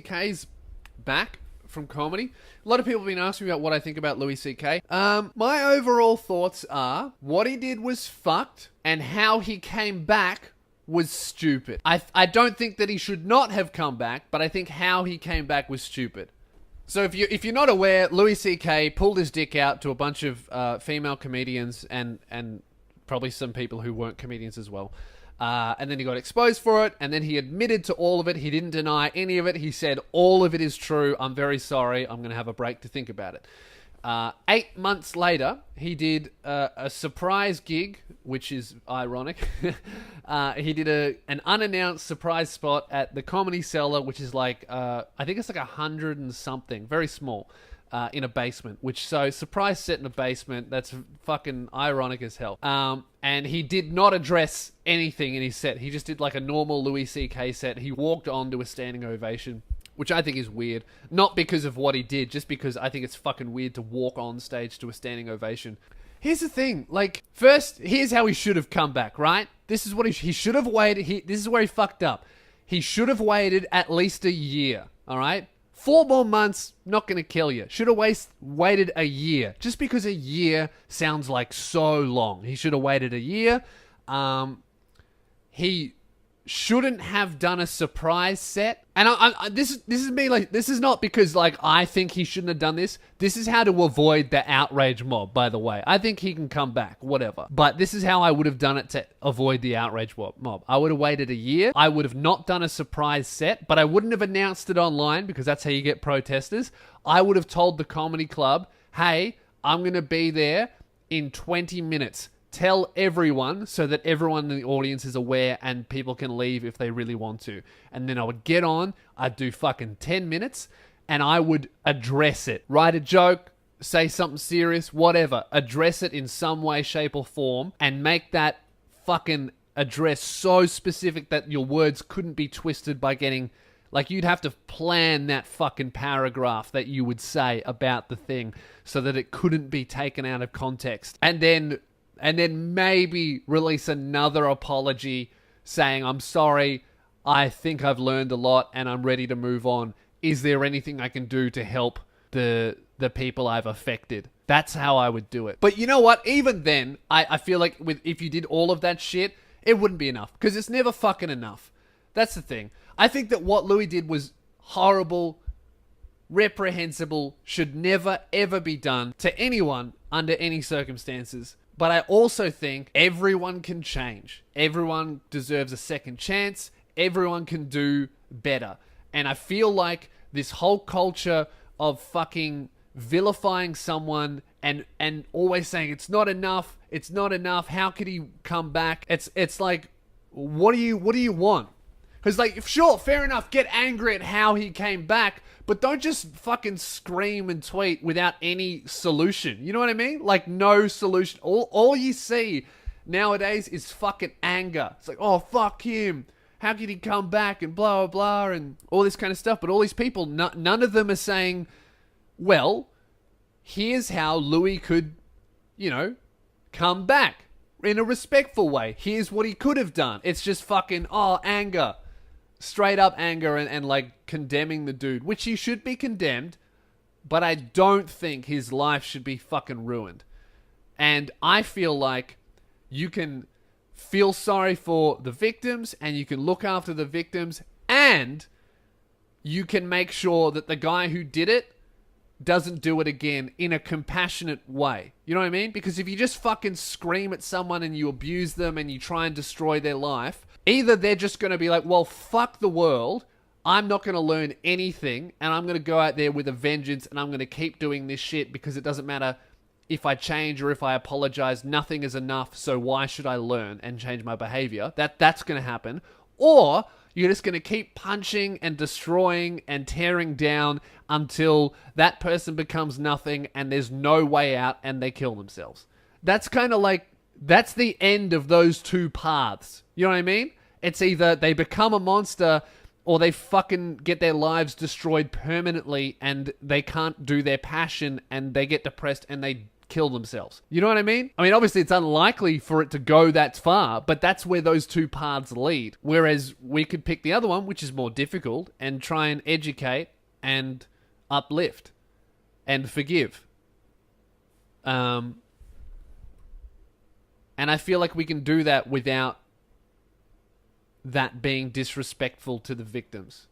C.K.'s back from comedy. A lot of people have been asking me about what I think about Louis C.K. My overall thoughts are what he did was fucked, and how he came back was stupid. I don't think that he should not have come back, but I think how he came back was stupid. So if you're not aware, Louis C.K. pulled his dick out to a bunch of female comedians and probably some people who weren't comedians as well. And then he got exposed for it, and then he admitted to all of it. He didn't deny any of it. He said, all of it is true. I'm very sorry. I'm going to have a break to think about it. 8 months later, he did a surprise gig, which is ironic. He did an unannounced surprise spot at the Comedy Cellar, which is like, I think it's like 100 and something, very small, in a basement. So surprise set in a basement, that's fucking ironic as hell. And he did not address anything in his set. He just did like a normal Louis C.K. set. He walked on to a standing ovation, which I think is weird. Not because of what he did, just because I think it's fucking weird to walk on stage to a standing ovation. Here's the thing, like, first, here's how he should have come back, right? This is what he should have waited. This is where he fucked up. He should have waited at least a year, all right? 4 more months, not going to kill you. Should have waited a year. Just because a year sounds like so long. He should have waited a year. He shouldn't have done a surprise set. And this is me, like, this is not because, like, I think he shouldn't have done this. This is how to avoid the outrage mob, by the way. I think he can come back, whatever. But this is how I would have done it to avoid the outrage mob. I would have waited a year. I would have not done a surprise set, but I wouldn't have announced it online because that's how you get protesters. I would have told the comedy club, hey, I'm going to be there in 20 minutes. Tell everyone so that everyone in the audience is aware and people can leave if they really want to. And then I would get on, I'd do fucking 10 minutes, and I would address it. Write a joke, say something serious, whatever. Address it in some way, shape, or form, and make that fucking address so specific that your words couldn't be twisted by getting... Like, you'd have to plan that fucking paragraph that you would say about the thing so that it couldn't be taken out of context. And then maybe release another apology saying, I'm sorry, I think I've learned a lot and I'm ready to move on. Is there anything I can do to help the people I've affected? That's how I would do it. But you know what? Even then, I feel like if you did all of that shit, it wouldn't be enough. Because it's never fucking enough. That's the thing. I think that what Louis did was horrible, reprehensible, should never ever be done to anyone under any circumstances. But I also think everyone can change. Everyone deserves a second chance. Everyone can do better. And I feel like this whole culture of fucking vilifying someone and always saying it's not enough, how could he come back? It's like, what do you want? Because, like, sure, fair enough, get angry at how he came back, but don't just fucking scream and tweet without any solution. You know what I mean? Like, no solution. All you see nowadays is fucking anger. It's like, oh, fuck him. How could he come back? And blah, blah, blah, and all this kind of stuff. But all these people, none of them are saying, well, here's how Louis could, come back in a respectful way. Here's what he could have done. It's just fucking, anger. Straight up anger and like condemning the dude, which he should be condemned, but I don't think his life should be fucking ruined. And I feel like you can feel sorry for the victims and you can look after the victims and you can make sure that the guy who did it doesn't do it again in a compassionate way. You know what I mean? Because if you just fucking scream at someone and you abuse them and you try and destroy their life, either they're just going to be like, well, fuck the world, I'm not going to learn anything, and I'm going to go out there with a vengeance, and I'm going to keep doing this shit because it doesn't matter if I change or if I apologize, nothing is enough, so why should I learn and change my behavior? That's going to happen. Or you're just going to keep punching and destroying and tearing down until that person becomes nothing and there's no way out and they kill themselves. That's kind of like, that's the end of those two paths. You know what I mean? It's either they become a monster or they fucking get their lives destroyed permanently and they can't do their passion and they get depressed and they kill themselves. You know what I mean? I mean, obviously it's unlikely for it to go that far, but that's where those two paths lead. Whereas we could pick the other one, which is more difficult, and try and educate and uplift and forgive. And I feel like we can do that without that being disrespectful to the victims.